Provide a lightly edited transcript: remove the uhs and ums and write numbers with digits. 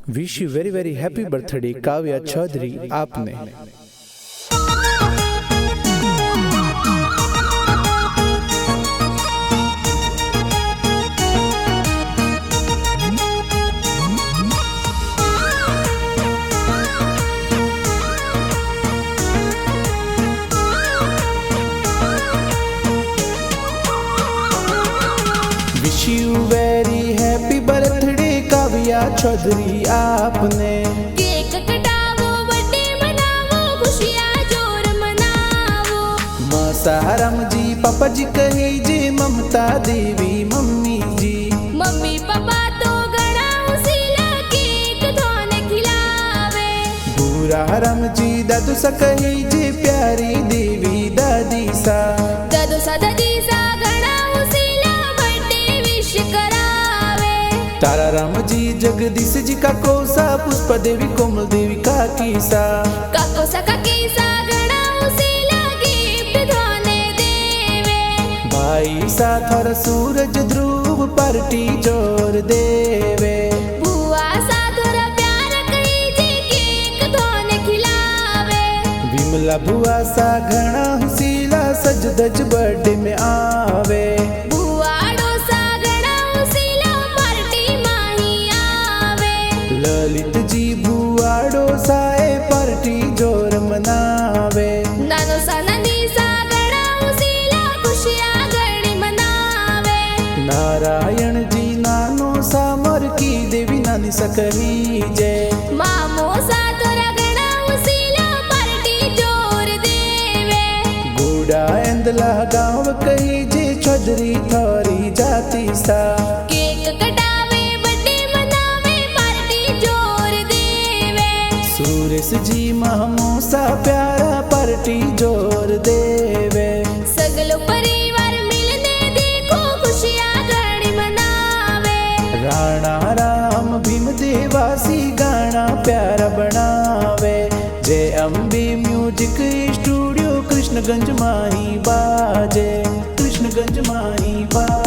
Wish you very very happy birthday Kavya Chaudhary आपने। Wish you very happy birthday Kavya Chaudhary आपने। Cake कटावो birthday मनावो खुशियाँ जोर मनावो। मसाराम जी पापा जी कहे जे ममता देवी मम्मी जी। मम्मी पापा तो घणा उसीला केक थोने खिलावे। बुरा राम जी दादू सा कहे जे प्यारी देवी दादी सा। दादू सा दादी सा घणा उसीला बर्थडे विश करावे। तारा राम जी जगदीश जी का कोसा पुष्पा देवी कोमल देवी काकी सा। काको सा काकी सा घणा उसीला गिफ्ट थोने देवे। भाई सा थोड़ा सूरज ध्रुव पार्टी जोर देवे। बुआ सा थोड़ा प्यार कही जे केक थोने खिलावे। विमला बुआ सा घना हुसीला सज धज बर्थडे में आवे। बुआड़ो सा घणा उसीला पार्टी माही आवे। ललित जी बुआड़ो साए पार्टी जोर मनावे। नानो सा नंदी सा घणा उसीला खुशियाँ घणी मनावे। नारायण जी नानो सा मोर की देवी नानी सा कही जय। मामो सा थोड़ा घणा उसीला पार्टी जोर देवे। गोड़ा एंदला गाँव कही जे चौधरी थोरी जाति सा। केक कटावे बर्थडे मनावे पार्टी जोर देवे। सुरेश जी महमो सा प्यारा पार्टी जोर देवे। सगलो परिवार मिलने देखो खुशियाँ घणी मनावे। राणा राम भीम देवासी गाना प्यारा बनावे। जय अम्बे म्यूजिक स्टूडियो कृष्णगंज माही बाजे। कृष्णगंज माही बाजे।